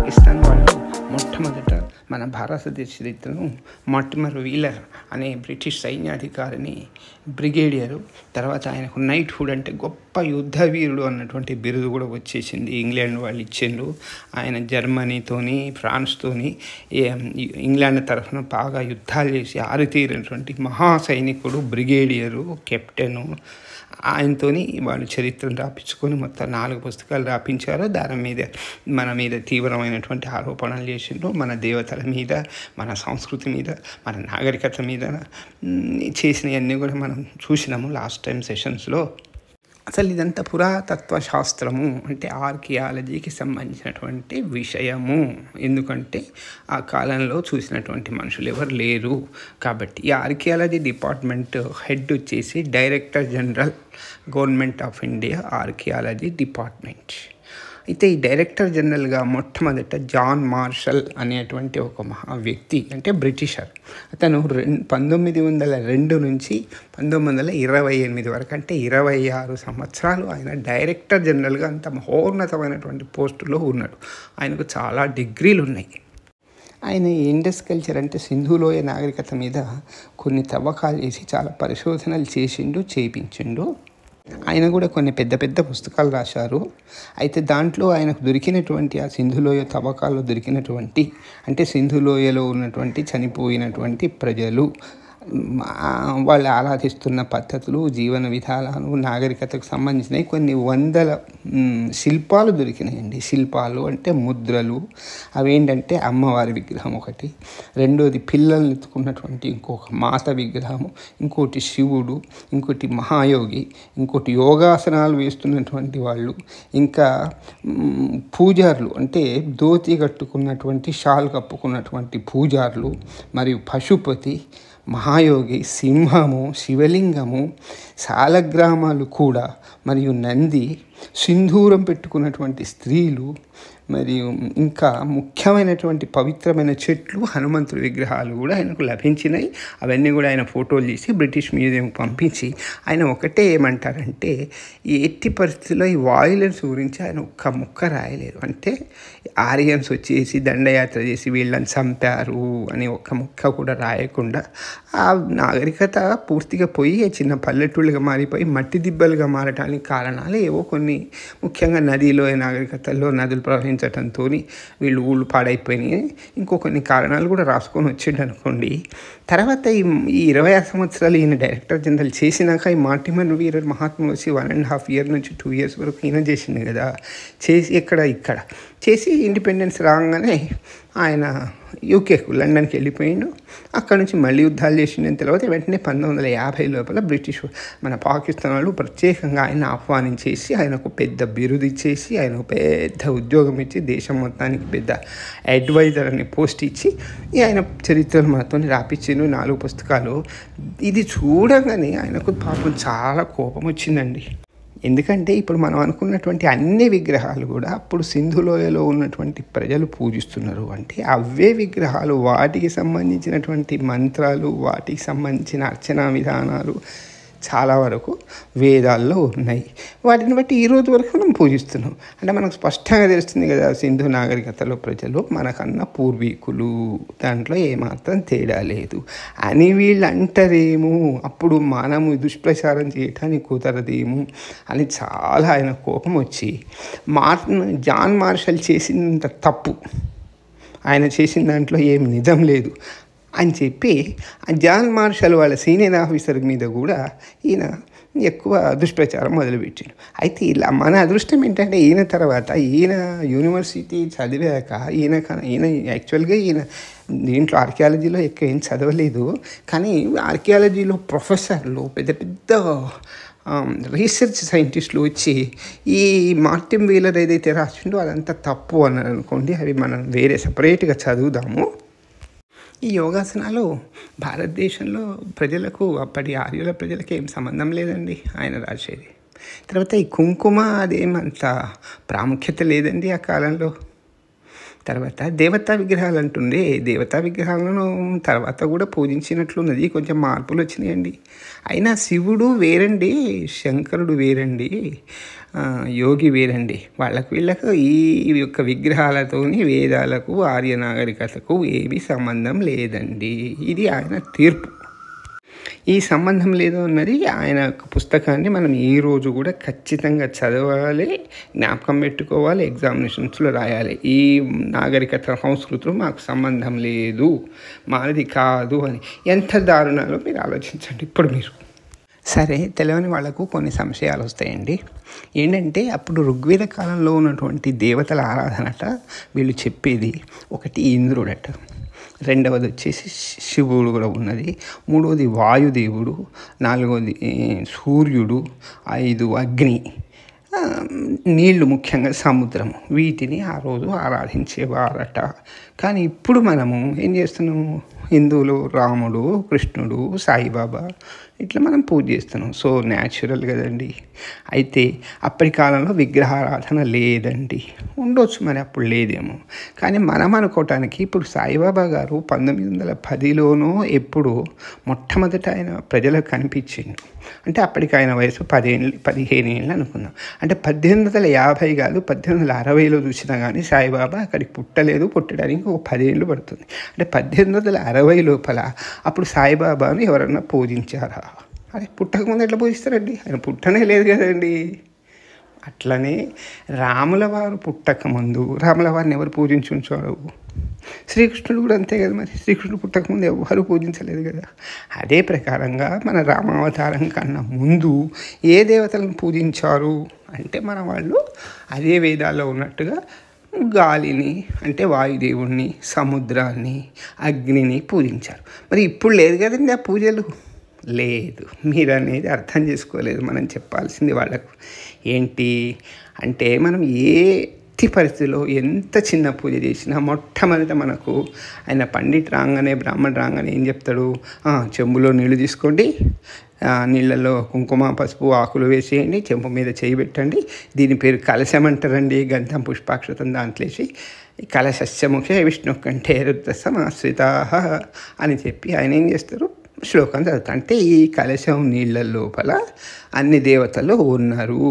పాకిస్తాన్ వాళ్ళు మొట్టమొదట మన భారతదేశ చరిత్రను మార్టిమర్ వీలర్ అనే బ్రిటిష్ సైన్యాధికారిని బ్రిగేడియరు, తర్వాత ఆయనకు నైట్హుడ్ అంటే గొప్ప యుద్ధ వీరుడు అన్నటువంటి బిరుదు కూడా వచ్చేసింది. ఇంగ్లాండ్ వాళ్ళు ఇచ్చిండ్రు. ఆయన జర్మనీతోని ఫ్రాన్స్తోని ఇంగ్లాండ్ తరఫున బాగా యుద్ధాలు చేసి ఆరితేరినటువంటి మహా సైనికుడు, బ్రిగేడియరు, కెప్టెను. ఆయనతోని వాళ్ళు చరిత్రను రాపించుకొని మొత్తం 4 పుస్తకాలు రాపించారు. దాని మీద మన మీద తీవ్రమైనటువంటి ఆరోపణలు చేసిండ్రు. మన దేవతల మీద, మన సంస్కృతి మీద, మన నాగరికత మీద చేసినవన్నీ కూడా మనం చూసినాము లాస్ట్ టైం సెషన్స్లో. అసలు ఇదంతా పురాతత్వ శాస్త్రము అంటే ఆర్కియాలజీకి సంబంధించినటువంటి విషయము. ఎందుకంటే ఆ కాలంలో చూసినటువంటి మనుషులు ఎవరు లేరు కాబట్టి. ఈ ఆర్కియాలజీ డిపార్ట్మెంట్ హెడ్ వచ్చేసి director general, government of India archaeology department. అయితే ఈ డైరెక్టర్ జనరల్గా మొట్టమొదట జాన్ మార్షల్ అనేటువంటి ఒక మహా వ్యక్తి, అంటే బ్రిటిషర్. అతను 1902 నుంచి 1928 వరకు, అంటే 26 సంవత్సరాలు ఆయన డైరెక్టర్ జనరల్గా అంత మహోన్నతమైనటువంటి పోస్టులో ఉన్నాడు. ఆయనకు చాలా డిగ్రీలు ఉన్నాయి. ఆయన ఇండస్ కల్చర్ అంటే సింధులోయ నాగరికత మీద కొన్ని తవ్వకాలు చేసి చాలా పరిశోధనలు చేయించిండు. ఆయన కూడా కొన్ని పెద్ద పెద్ద పుస్తకాలు రాశారు. అయితే దాంట్లో ఆయనకు దొరికినటువంటి ఆ సింధులోయ తవ్వకాల్లో దొరికినటువంటి, అంటే సింధులోయలో ఉన్నటువంటి చనిపోయినటువంటి ప్రజలు, వాళ్ళు ఆరాధిస్తున్న పద్ధతులు, జీవన విధానాలు, నాగరికతకు సంబంధించినవి కొన్ని వందల శిల్పాలు దొరికినాయండి. శిల్పాలు అంటే ముద్రలు. అవేంటంటే అమ్మవారి విగ్రహం ఒకటి, రెండోది పిల్లల్ని ఎత్తుకున్నటువంటి ఇంకొక మాత విగ్రహము, ఇంకోటి శివుడు, ఇంకోటి మహాయోగి, ఇంకోటి యోగాసనాలు వేస్తున్నటువంటి వాళ్ళు, ఇంకా పూజారులు అంటే ధోతి కట్టుకున్నటువంటి, షాల్ కప్పుకున్నటువంటి పూజారులు, మరియు పశుపతి, మహాయోగి, సింహము, శివలింగము, సాలగ్రామాలు కూడా, మరియు నంది, సింధూరం పెట్టుకున్నటువంటి స్త్రీలు, మరియు ఇంకా ముఖ్యమైనటువంటి పవిత్రమైన చెట్లు, హనుమంతుడి విగ్రహాలు కూడా ఆయనకు లభించినాయి. అవన్నీ కూడా ఆయన ఫోటోలు తీసి బ్రిటిష్ మ్యూజియంకి పంపించి, ఆయన ఒకటే ఏమంటారంటే, ఎట్టి పరిస్థితుల్లో ఈ వాయిలెన్స్ గురించి ఆయన ఒక్క ముక్క రాయలేరు. అంటే ఆరియన్స్ వచ్చేసి దండయాత్ర చేసి వీళ్ళని చంపారు అని ఒక్క ముక్క కూడా రాయకుండా, ఆ నాగరికత పూర్తిగా పోయి చిన్న పల్లెటూళ్ళుగా మారిపోయి మట్టి దిబ్బలుగా మారడానికి కారణాలు ఏవో కొన్ని, ముఖ్యంగా నదిలో నాగరికతల్లో నదులు ప్రవహించడంతో వీళ్ళు ఊళ్ళు పాడైపోయినాయి, ఇంకో కొన్ని కారణాలు కూడా రాసుకొని వచ్చిండు అనుకోండి. తర్వాత ఈ 26 సంవత్సరాలు ఈయన డైరెక్టర్ జనరల్ చేసినాక ఈ మార్టిమర్ వీలర్ మహాత్ముడు వచ్చి 1.5 years నుంచి 2 years వరకు ఈయన చేసింది కదా. చేసి ఇక్కడ చేసి ఇండిపెండెన్స్ రాగానే ఆయన యూకేకు, లండన్కి వెళ్ళిపోయిండు. అక్కడ నుంచి మళ్ళీ యుద్ధాలు చేసిన తర్వాత వెంటనే 1950 లోపల బ్రిటిష్ మన పాకిస్తాన్ వాళ్ళు ప్రత్యేకంగా ఆయన ఆహ్వానించేసి ఆయనకు పెద్ద బిరుదు ఇచ్చేసి, ఆయనకు పెద్ద ఉద్యోగం ఇచ్చి, దేశం మొత్తానికి పెద్ద అడ్వైజర్ అనే పోస్ట్ ఇచ్చి ఆయన చరిత్రలు మనతో రాపించిండు 4 పుస్తకాలు. ఇది చూడగానే ఆయనకు పాపం చాలా కోపం వచ్చిందండి. ఎందుకంటే ఇప్పుడు మనం అనుకున్నటువంటి అన్ని విగ్రహాలు కూడా అప్పుడు సింధులోయలో ఉన్నటువంటి ప్రజలు పూజిస్తున్నారు. అంటే అవే విగ్రహాలు, వాటికి సంబంధించినటువంటి మంత్రాలు, వాటికి సంబంధించిన అర్చనా విధానాలు చాలా వరకు వేదాల్లో ఉన్నాయి. వాటిని బట్టి ఈరోజు వరకు మనం పూజిస్తున్నాం. అంటే మనకు స్పష్టంగా తెలుస్తుంది కదా, సింధు నాగరికతలో ప్రజలు మనకన్నా పూర్వీకులు, దాంట్లో ఏమాత్రం తేడా లేదు అని వీళ్ళు అంటారేమో. అప్పుడు మనము దుష్ప్రచారం చేయటానికి కుదరదేమో అని చాలా ఆయన కోపం వచ్చి, జాన్ మార్షల్ చేసినంత తప్పు ఆయన చేసిన దాంట్లో ఏం నిజం లేదు అని చెప్పి జాన్ మార్షల్ వాళ్ళ సీనియర్ ఆఫీసర్ మీద కూడా ఈయన ఎక్కువ దుష్ప్రచారం మొదలుపెట్టాడు. అయితే ఇలా మన అదృష్టం ఏంటంటే, ఈయన తర్వాత ఈయన యూనివర్సిటీ చదివాక ఈయన యాక్చువల్గా ఈయన దీంట్లో ఆర్కియాలజీలో ఎక్కువ ఏం చదవలేదు. కానీ ఆర్కియాలజీలో ప్రొఫెసర్లు, పెద్ద పెద్ద రీసెర్చ్ సైంటిస్టులు వచ్చి ఈ మార్టిన్ వీలర్ ఏదైతే రాసిండో అదంతా తప్పు అన్నారు అనుకోండి. అవి మనం వేరే సపరేట్గా చదువుదాము. ఈ యోగాసనాలు భారతదేశంలో ప్రజలకు, అప్పటి ఆర్యుల ప్రజలకి ఏం సంబంధం లేదండి ఆయన రాసేది. తర్వాత ఈ కుంకుమ అదేమంత ప్రాముఖ్యత లేదండి ఆ కాలంలో. తర్వాత దేవతా విగ్రహాలు అంటుండే, దేవతా విగ్రహాలను తర్వాత కూడా పూజించినట్లున్నది, కొంచెం మార్పులు వచ్చినాయండి. అయినా శివుడు వేరండి, శంకరుడు వేరండి, యోగి వేరండి. వీళ్ళకు ఈ యొక్క విగ్రహాలతోని వేదాలకు ఆర్య నాగరికతకు ఏమీ సంబంధం లేదండి. ఇది ఆయన తీర్పు. ఈ సంబంధం లేదు అన్నది ఆయన యొక్క పుస్తకాన్ని మనం ఈరోజు కూడా ఖచ్చితంగా చదవాలి, జ్ఞాపకం పెట్టుకోవాలి, ఎగ్జామినేషన్స్లో రాయాలి. ఈ నాగరికత సంస్కృతులు మాకు సంబంధం లేదు, మాది కాదు అని. ఎంత దారుణాలో మీరు ఆలోచించండి. ఇప్పుడు మీరు సరే, తెలియని వాళ్లకు కొన్ని సంశయాలు వస్తాయండి. ఏంటంటే అప్పుడు ఋగ్వేద కాలంలో ఉన్నటువంటి దేవతల ఆరాధనట వీళ్ళు చెప్పేది, ఒకటి ఇంద్రుడట, రెండవది వచ్చేసి శివుడు కూడా ఉన్నది, మూడవది వాయుదేవుడు, నాలుగవది సూర్యుడు, 5 అగ్ని, నీళ్లు ముఖ్యంగా సముద్రము. వీటిని ఆ రోజు ఆరాధించేవారట. కానీ ఇప్పుడు మనము ఏం చేస్తున్నాము? హిందువులు రాముడు, కృష్ణుడు, సాయిబాబా ఇట్లా మనం పూజ చేస్తున్నాం. సో న్యాచురల్ కదండి. అయితే అప్పటి కాలంలో విగ్రహారాధన లేదండి. ఉండొచ్చు, మరి అప్పుడు లేదేమో. కానీ మనం అనుకోవటానికి ఇప్పుడు సాయిబాబా గారు 1910లోనో ఎప్పుడు మొట్టమొదట ఆయన ప్రజలకు కనిపించిండు. అంటే అప్పటికి ఆయన వయసు 15 ఏళ్ళు అనుకుందాం. అంటే 1850 కాదు, 1860లో చూసినా కానీ సాయిబాబా అక్కడికి పుట్టలేదు. పుట్టడానికి ఒక 10 ఏళ్ళు పడుతుంది. అంటే 1860 లోపల అప్పుడు సాయిబాబాను ఎవరన్నా పూజించారా? అదే పుట్టకముందు ఎట్లా పూజిస్తారండి? ఆయన పుట్టనే లేదు కదండి. అట్లనే రాముల వారు పుట్టకముందు రాముల వారిని ఎవరు పూజించుంచారు? శ్రీకృష్ణుడు కూడా అంతే కదా. మరి శ్రీకృష్ణుడు పుట్టకముందు ఎవరు పూజించలేదు కదా. అదే ప్రకారంగా మన రామావతారం కన్నా ముందు ఏ దేవతలను పూజించారు అంటే మన వాళ్ళు అదే వేదాల్లో ఉన్నట్టుగా గాలిని అంటే వాయుదేవుణ్ణి, సముద్రాన్ని, అగ్నిని పూజించారు. మరి ఇప్పుడు లేదు కదండి ఆ పూజలు. లేదు, మీరు అనేది అర్థం చేసుకోలేదు. మనం చెప్పాల్సింది వాళ్ళకు ఏంటి అంటే, మనం ఎట్టి పరిస్థితిలో ఎంత చిన్న పూజ చేసినా మొట్టమొదట మనకు ఆయన పండిట్ రాగానే, బ్రాహ్మణ్ రాగానే ఏం చెప్తాడు? చెంబులో నీళ్లు తీసుకోండి, నీళ్ళల్లో కుంకుమ, పసుపు, ఆకులు వేసేయండి, చెంపు మీద చేయి పెట్టండి, దీని పేరు కలశం అంటారండి, గంధం పుష్పాక్షతం దాంట్లో వేసి కలశస్యముఖే విష్ణు కంఠే రుద్రసమాశ్రితా అని చెప్పి ఆయన ఏం చేస్తారు? శ్లోకం చదువుతారు. అంటే ఈ కలశం నీళ్ళ లోపల అన్ని దేవతలు ఉన్నారు.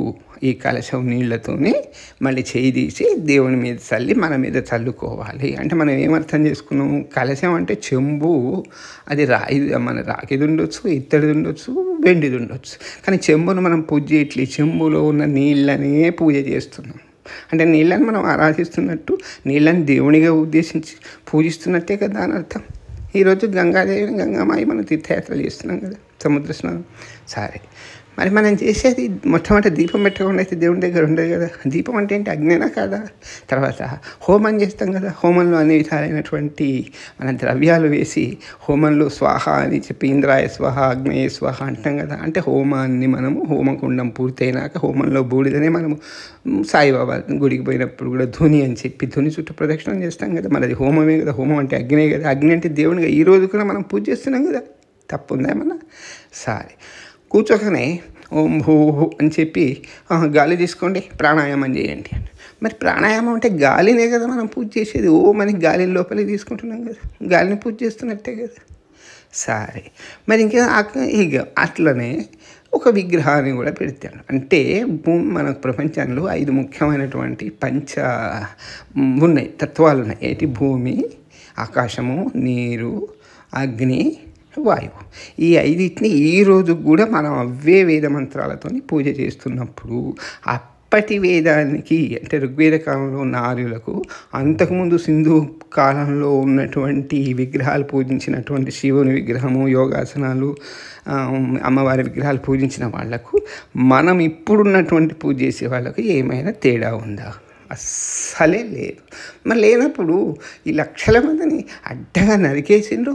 ఈ కలశం నీళ్ళతోనే మళ్ళీ చేయి తీసి దేవుని మీద చల్లి మన మీద చల్లుకోవాలి. అంటే మనం ఏమర్థం చేసుకున్నాం? కలశం అంటే చెంబు, అది మన రాగిది ఉండొచ్చు, ఇత్తడిది ఉండొచ్చు, వెండిది ఉండొచ్చు. కానీ చెంబును మనం పూజ చేయట్లేదు, చెంబులో ఉన్న నీళ్ళనే పూజ చేస్తున్నాం. అంటే నీళ్ళని మనం ఆరాధిస్తున్నట్టు, నీళ్ళని దేవునిగా ఉద్దేశించి పూజిస్తున్నట్టే కదా అని అర్థం. ఈరోజు గంగాదేవిని, గంగామాయి మనం తీర్థయాత్రలు చేస్తున్నాం కదా, సముద్ర స్నానం. సరే, మరి మనం చేసేది మొట్టమొదటి దీపం పెట్టకుండా అయితే దేవుని దగ్గర ఉండదు కదా. దీపం అంటే ఏంటి? అగ్నేనా కాదా? తర్వాత హోమం చేస్తాం కదా, హోమంలో అన్ని విధాలైనటువంటి మన ద్రవ్యాలు వేసి హోమంలో స్వాహ అని చెప్పి ఇంద్రాయ స్వాహ, అగ్నేయ స్వాహ అంటాం కదా. అంటే హోమాన్ని మనము హోమకుండం పూర్తయినాక హోమంలో బూడిదనే మనము సాయిబాబా గుడికి పోయినప్పుడు కూడా ధుని అని చెప్పి ధుని చుట్టూ ప్రదక్షిణం చేస్తాం కదా. మరి అది హోమమే కదా, హోమం అంటే అగ్నే కదా. అగ్ని అంటే దేవునిగా ఈ రోజు కూడా మనం పూజ చేస్తున్నాం కదా. తప్పు ఉందా ఏమన్నా? సరే, కూర్చోకనే ఓం భూ అని చెప్పి గాలి తీసుకోండి, ప్రాణాయామం చేయండి. మరి ప్రాణాయామం అంటే గాలినే కదా మనం పూజ చేసేది. ఓం అని గాలిని లోపలికి తీసుకుంటున్నాం కదా, గాలిని పూజ చేస్తున్నట్టే కదా. సరే, మరి ఇక అట్లనే ఒక విగ్రహాన్ని కూడా పెడతాను. అంటే మన ప్రపంచంలో 5 ముఖ్యమైనటువంటి ఉన్నాయి, తత్వాలు ఉన్నాయి. ఏంటి? భూమి, ఆకాశము, నీరు, అగ్ని, వాయువు. ఈ 5టిని ఈరోజు కూడా మనం అవే వేద మంత్రాలతో పూజ చేస్తున్నప్పుడు అప్పటి వేదానికి అంటే ఋగ్వేద కాలంలో ఉన్న ఆర్యులకు, అంతకుముందు సింధు కాలంలో ఉన్నటువంటి విగ్రహాలు పూజించినటువంటి శివుని విగ్రహము, యోగాసనాలు, అమ్మవారి విగ్రహాలు పూజించిన వాళ్లకు మనం ఇప్పుడున్నటువంటి పూజ చేసే వాళ్ళకు ఏమైనా తేడా ఉందా? అస్సలే లేదు. మరి లేనప్పుడు ఈ లక్షల మందిని అడ్డగా నరికేసిండ్రు.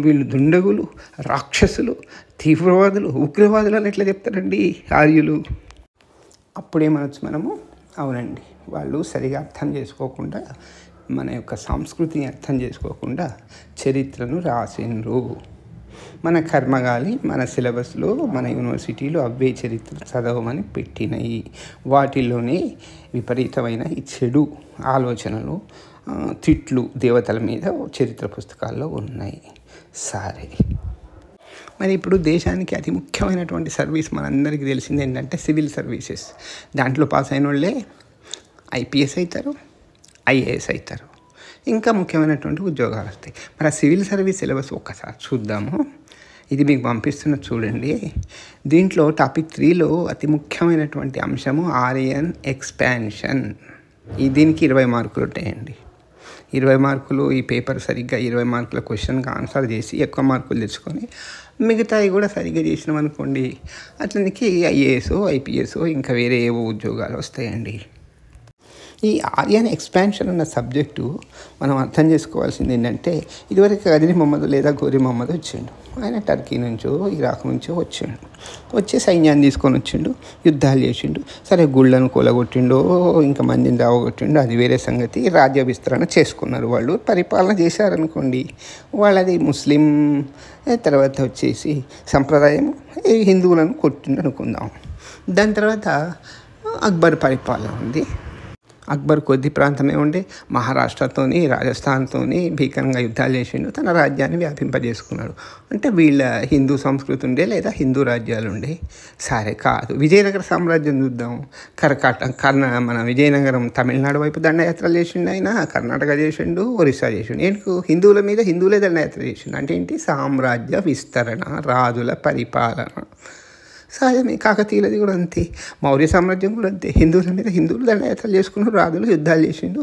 వీళ్ళు దుండగులు, రాక్షసులు, తీవ్రవాదులు, ఉగ్రవాదులు అని ఎట్లా చెప్తారండి ఆర్యులు? అప్పుడేమనొచ్చు మనము? అవునండి, వాళ్ళు సరిగా అర్థం చేసుకోకుండా, మన యొక్క సంస్కృతిని అర్థం చేసుకోకుండా చరిత్రను రాసిండ్రు. మన కర్మగాలి మన సిలబస్లో, మన యూనివర్సిటీలో అవే చరిత్ర చదవమని పెట్టినాయి. వాటిల్లోనే విపరీతమైన ఈ చెడు ఆలోచనలు, తిట్లు దేవతల మీద చరిత్ర పుస్తకాల్లో ఉన్నాయి. సరే, మరి ఇప్పుడు దేశానికి అతి ముఖ్యమైనటువంటి సర్వీస్ మనందరికీ తెలిసింది ఏంటంటే సివిల్ సర్వీసెస్. దాంట్లో పాస్ అయిన వాళ్ళే ఐపీఎస్ అవుతారు, ఐఏఎస్ అవుతారు, ఇంకా ముఖ్యమైనటువంటి ఉద్యోగాలు వస్తాయి. మరి ఆ సివిల్ సర్వీస్ సిలబస్ ఒక్కసారి చూద్దాము. ఇది మీకు పంపిస్తున్న చూడండి. దీంట్లో టాపిక్ 3లో అతి ముఖ్యమైనటువంటి అంశము ఆరియన్ ఎక్స్పాన్షన్. దీనికి 20 మార్కులు ఉంటాయండి. 20 మార్కులు ఈ పేపర్ సరిగ్గా 20 మార్కుల క్వశ్చన్కి ఆన్సర్ చేసి ఎక్కువ మార్కులు తెచ్చుకొని మిగతావి కూడా సరిగ్గా చేసినాం అనుకోండి, అతనికి ఐఏఎస్, ఐపీఎస్, ఇంకా వేరే ఏవో ఉద్యోగాలు వస్తాయండి. ఈ ఆరియన్ ఎక్స్పాన్షన్ అన్న సబ్జెక్టు మనం అర్థం చేసుకోవాల్సింది ఏంటంటే, ఇదివరకు గజనీ మహమ్మద్ లేదా గోరీ మహమ్మద్ వచ్చిండు. ఆయన టర్కీ నుంచో ఇరాక్ నుంచో వచ్చి సైన్యాన్ని తీసుకొని వచ్చిండు, యుద్ధాలు చేసిండు. సరే, గుళ్ళను కూలగొట్టిండో ఇంకా మందిని రావగొట్టిండో అది వేరే సంగతి. రాజ్య విస్తరణ చేసుకున్నారు, వాళ్ళు పరిపాలన చేశారనుకోండి. వాళ్ళది ముస్లిం, తర్వాత వచ్చేసి సంప్రదాయం హిందువులను కొట్టిండు అనుకుందాం. దాని తర్వాత అక్బర్ పరిపాలన ఉంది. అక్బర్ కొద్ది ప్రాంతమే ఉండి మహారాష్ట్రతోని రాజస్థాన్తోని భీకరంగా యుద్ధాలు చేసిండు, తన రాజ్యాన్ని వ్యాపింపజేసుకున్నాడు. అంటే వీళ్ళ హిందూ సంస్కృతి ఉండే లేదా హిందూ రాజ్యాలు ఉండే. సరే, కాదు, విజయనగర సామ్రాజ్యం చూద్దాం. మన విజయనగరం తమిళనాడు వైపు దండయాత్రలు చేసిండు ఆయన, కర్ణాటక చేసిండు, ఒరిస్సా చేసిండు. ఏంటి హిందువుల మీద హిందువులే దండయాత్ర చేసిండు. అంటే ఏంటి? సామ్రాజ్య విస్తరణ, రాజుల పరిపాలన. సహజమే. కాకతీయులది కూడా అంతే, మౌర్య సామ్రాజ్యం కూడా అంతే. హిందువుల మీద హిందువులు దండయాత్రలు చేసుకున్నారు, రాజులు యుద్ధాలు చేసిండు,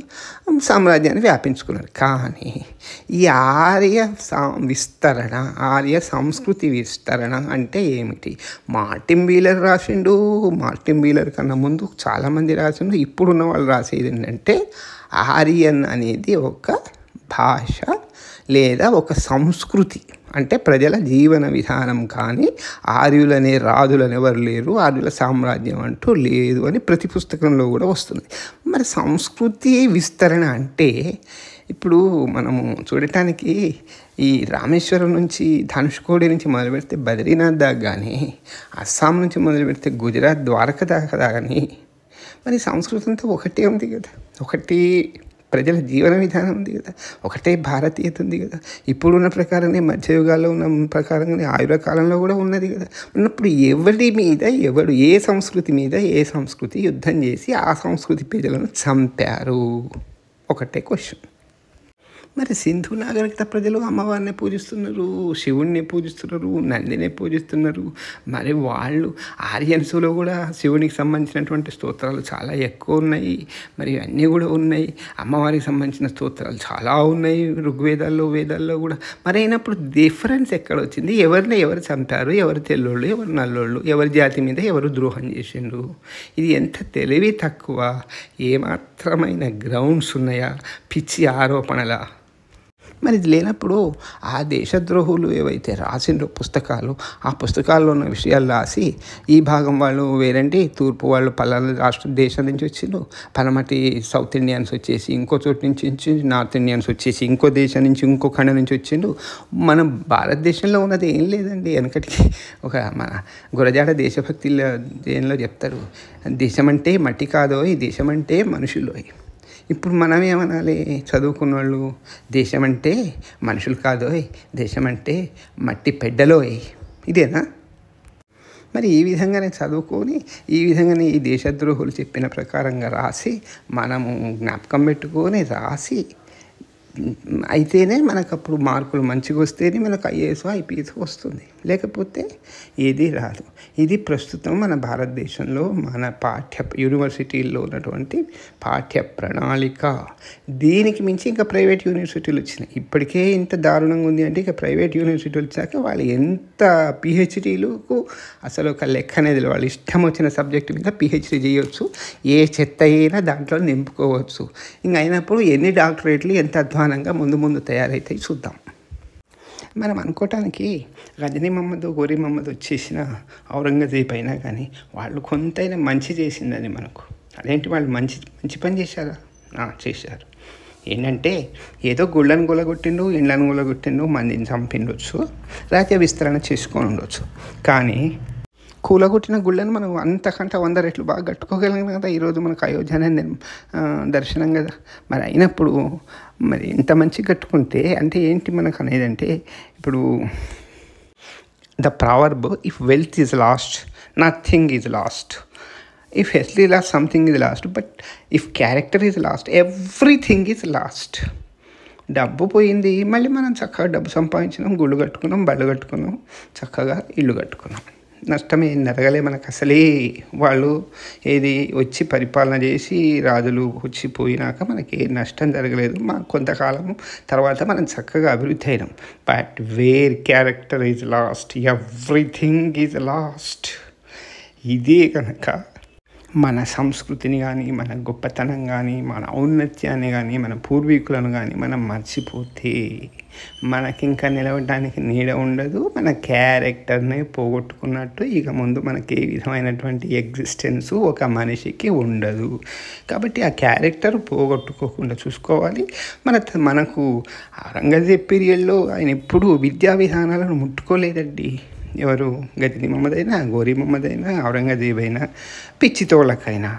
సామ్రాజ్యాన్ని వ్యాపించుకున్నారు. కానీ ఈ ఆర్య సంస్కృతి విస్తరణ అంటే ఏమిటి? మార్టిన్ వీలర్ రాసిండు. మార్టిన్ వీలర్ కన్నా ముందు చాలామంది రాసిండు. ఇప్పుడున్న వాళ్ళు రాసేది ఏంటంటే, ఆరియన్ అనేది ఒక భాష లేదా ఒక సంస్కృతి, అంటే ప్రజల జీవన విధానం. కానీ ఆర్యులనే రాజులని ఎవరు లేరు, ఆర్యుల సామ్రాజ్యం అంటూ లేదు అని ప్రతి పుస్తకంలో కూడా వస్తుంది. మరి సంస్కృతి విస్తరణ అంటే ఇప్పుడు మనము చూడటానికి ఈ రామేశ్వరం నుంచి, ధనుష్కోడి నుంచి మొదలు పెడితే బద్రీనాథ్ దాకా కానీ, అస్సాం నుంచి మొదలు పెడితే గుజరాత్ ద్వారక దాకా కానీ, మరి సంస్కృతి అంతా ఒకటే ఉంది కదా, ఒకటి ప్రజల జీవన విధానం ఉంది కదా, ఒకటే భారతీయత ఉంది కదా. ఇప్పుడున్న ప్రకారంగా మధ్యయుగాల్లో ఉన్న ప్రకారంగా ఆయుర కాలంలో కూడా ఉన్నది కదా. ఉన్నప్పుడు ఎవరి మీద ఏ సంస్కృతి మీద ఏ సంస్కృతి యుద్ధం చేసి ఆ సంస్కృతి ప్రజలను చంపారు? ఒకటే క్వశ్చన్. మరి సింధు నాగరికత ప్రజలు అమ్మవారిని పూజిస్తున్నారు, శివుణ్ణి పూజిస్తున్నారు, నందిని పూజిస్తున్నారు. మరి వాళ్ళు ఆర్యన్స్లో కూడా శివునికి సంబంధించినటువంటి స్తోత్రాలు చాలా ఎక్కువ ఉన్నాయి. మరి అన్నీ కూడా ఉన్నాయి. అమ్మవారికి సంబంధించిన స్తోత్రాలు చాలా ఉన్నాయి ఋగ్వేదాల్లో, వేదాల్లో కూడా. మరి అయినప్పుడు డిఫరెన్స్ ఎక్కడ వచ్చింది? ఎవరిని ఎవరు చంపారు? ఎవరు తెల్లోళ్ళు, ఎవరు నల్లోళ్ళు, ఎవరి జాతి మీద ఎవరు ద్రోహం చేసిండ్రు? ఇది ఎంత తెలివి తక్కువ, ఏమాత్రమైన గ్రౌండ్స్ ఉన్నాయా? పిచ్చి ఆరోపణల. మరి ఇది లేనప్పుడు ఆ దేశద్రోహులు ఏవైతే రాసిండ్రో పుస్తకాలు, ఆ పుస్తకాల్లో ఉన్న విషయాలు రాసి ఈ భాగం వాళ్ళు వేరండి, తూర్పు వాళ్ళు పలానా దేశం నుంచి వచ్చిండ్రు, పనమటి సౌత్ ఇండియన్స్ వచ్చేసి ఇంకో చోటు నుంచి, నార్త్ ఇండియన్స్ వచ్చేసి ఇంకో దేశం నుంచి, ఇంకో ఖండ నుంచి వచ్చిండ్రు. మన భారతదేశంలో ఉన్నది ఏం లేదండి. వెనకటికి మన గురజాడ దేశభక్తిలో దేనిలో చెప్తారు, దేశం అంటే మట్టి కాదో, ఈ దేశం అంటే మనుషులు. ఇప్పుడు మనం ఏమనాలి? చదువుకున్న వాళ్ళు, దేశం అంటే మనుషులు కాదోయ్, దేశం అంటే మట్టి పెడ్డలోయ్. ఇదేనా? మరి ఈ విధంగానే చదువుకొని, ఈ విధంగానే ఈ దేశద్రోహులు చెప్పిన ప్రకారంగా రాసి, మనము జ్ఞాపకం పెట్టుకొని రాసి అయితేనే మనకు అప్పుడు మార్కులు మంచిగా వస్తేనే మనకు ఐఏఎస్, ఐపీఎస్ వస్తుంది. లేకపోతే ఏది రాదు. ఇది ప్రస్తుతం మన భారతదేశంలో మన యూనివర్సిటీల్లో ఉన్నటువంటి పాఠ్య ప్రణాళిక. దీనికి మించి ఇంకా ప్రైవేట్ యూనివర్సిటీలు వచ్చినాయి. ఇప్పటికే ఇంత దారుణంగా ఉంది అంటే, ఇక ప్రైవేట్ యూనివర్సిటీలు వచ్చాక వాళ్ళు ఎంత పిహెచ్డీలకు అసలు ఒక లెక్క అనేది, వాళ్ళు ఇష్టం వచ్చిన సబ్జెక్టు మీద పిహెచ్డీ చేయవచ్చు, ఏ చెత్త అయినా దాంట్లో నింపుకోవచ్చు. ఇంకా అయినప్పుడు ఎన్ని డాక్టరేట్లు ఎంత అధ్వానంగా ముందు తయారైతాయి చూద్దాం. మనం అనుకోవటానికి గజనీ మహమ్మద్, గోరీ మహమ్మద్ వచ్చేసిన ఔరంగజేబ్ అయినా కానీ వాళ్ళు కొంతైనా మంచి చేసిందని మనకు. అదేంటి, వాళ్ళు మంచి పని చేశారా? చేశారు. ఏంటంటే ఏదో గుళ్ళను గులగొట్టిండు, ఇండ్లను గులగొట్టిండు, మందిని చంపిండొచ్చు, రాజ్య విస్తరణ చేసుకొని ఉండొచ్చు. కానీ కూలగొట్టిన గుళ్ళను మనం అంతకంటే 100 రెట్లు బాగా కట్టుకోగలిగిన కదా ఈరోజు మనకు అయోధ్య అనేది దర్శనం కదా. మరి అయినప్పుడు మరి ఇంత మంచిగా కట్టుకుంటే అంటే ఏంటి మనకు అనేది అంటే, ఇప్పుడు the proverb, if wealth is lost nothing is lost, if health is lost something is lost, but if character is lost everything is lost. డబ్బు పోయింది, మళ్ళీ మనం చక్కగా డబ్బు సంపాదించినాం, గుళ్ళు కట్టుకున్నాం, బళ్ళు కట్టుకున్నాం, చక్కగా ఇల్లు కట్టుకున్నాం. నష్టం ఏం జరగలే మనకు అసలే. వాళ్ళు ఏది వచ్చి పరిపాలన చేసి రాజులు వచ్చిపోయినాక మనకి ఏ నష్టం జరగలేదు. మా కొంతకాలం తర్వాత మనం చక్కగా అభివృద్ధి అయినాం. But where character is lost everything is lost. ఇదే కనుక మన సంస్కృతిని కానీ, మన గొప్పతనం కానీ, మన ఔన్నత్యాన్ని కానీ, మన పూర్వీకులను కానీ మనం మర్చిపోతే మనకింకా నిలవడానికి నీడ ఉండదు. మన క్యారెక్టర్ని పోగొట్టుకున్నట్టు ఇక ముందు మనకి ఏ విధమైనటువంటి ఎగ్జిస్టెన్స్ ఒక మనిషికి ఉండదు. కాబట్టి ఆ క్యారెక్టర్ పోగొట్టుకోకుండా చూసుకోవాలి. మనకు ఔరంగజేబ్ పీరియడ్లో ఆయన ఎప్పుడూ విద్యా విధానాలను ముట్టుకోలేదండి. ఎవరు గజనీ మహమ్మద్ అయినా, గోరీ మహమ్మద్ అయినా, ఔరంగజేబ్ అయినా, పిచ్చితోళ్ళకైనా.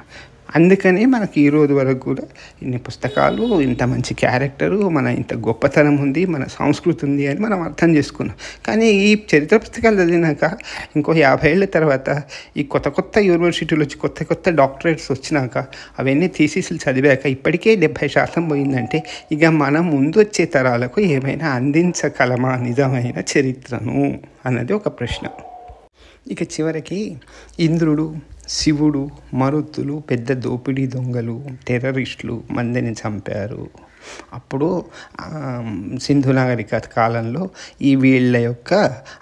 అందుకనే మనకి ఈరోజు వరకు కూడా ఇన్ని పుస్తకాలు, ఇంత మంచి క్యారెక్టరు, మన ఇంత గొప్పతనం ఉంది, మన సంస్కృతి ఉంది అని మనం అర్థం చేసుకున్నాం. కానీ ఈ చరిత్ర పుస్తకాలు చదివినాక ఇంకో 50 ఏళ్ళ తర్వాత ఈ కొత్త యూనివర్సిటీలు వచ్చి కొత్త డాక్టరేట్స్ వచ్చినాక అవన్నీ థీసిస్లు చదివాక ఇప్పటికే 70% పోయిందంటే ఇక మనం ముందు వచ్చే తరాలకు ఏమైనా అందించగలమా నిజమైన చరిత్రను అన్నది ఒక ప్రశ్న. ఇక చివరికి ఇంద్రుడు, శివుడు, మరుత్తులు, పెద్ద దోపిడీ దొంగలు, టెర్రరిస్టులు మందిని చంపారు. అప్పుడు సింధు నాగరికత కాలంలో ఈ వీళ్ళ యొక్క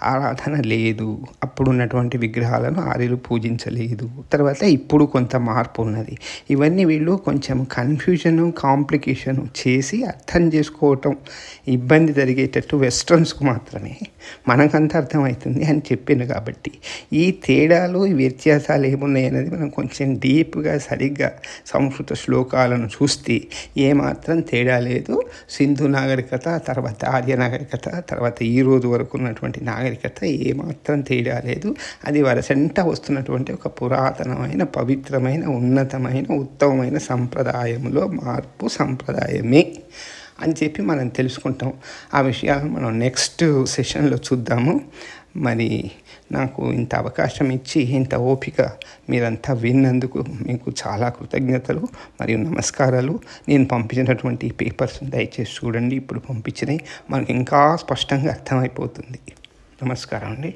ఆరాధన లేదు. అప్పుడు ఉన్నటువంటి విగ్రహాలను ఆర్యులు పూజించలేదు. తర్వాత ఇప్పుడు కొంత మార్పు ఉన్నది. ఇవన్నీ వీళ్ళు కొంచెం కన్ఫ్యూజను, కాంప్లికేషను చేసి అర్థం చేసుకోవటం ఇబ్బంది జరిగేటట్టు వెస్ట్రన్స్కు మాత్రమే మనకంతా అర్థమవుతుంది అని చెప్పింది. కాబట్టి ఈ తేడాలు, ఈ వ్యత్యాసాలు ఏమున్నాయి అనేది మనం కొంచెం డీప్గా సరిగ్గా సంస్కృత శ్లోకాలను చూస్తే ఏమాత్రం తేడా లేదు. సింధు నాగరికత, తర్వాత ఆర్య నాగరికత, తర్వాత ఈ రోజు వరకు ఉన్నటువంటి నాగరికత ఏమాత్రం తేడా లేదు. అది వరసంట వస్తున్నటువంటి ఒక పురాతనమైన, పవిత్రమైన, ఉన్నతమైన, ఉత్తమమైన సంప్రదాయంలో మార్పు సంప్రదాయమే అని చెప్పి మనం తెలుసుకుంటాం. ఆ విషయాలను మనం నెక్స్ట్ సెషన్లో చూద్దాము. మరి నాకు ఇంత అవకాశం ఇచ్చి ఇంత ఓపిక మీరంతా విన్నందుకు మీకు చాలా కృతజ్ఞతలు మరియు నమస్కారాలు. నేను పంపించినటువంటి పేపర్స్ దయచేసి చూడండి. ఇప్పుడు పంపించినవి మనకు ఇంకా స్పష్టంగా అర్థమైపోతుంది. నమస్కారం అండి.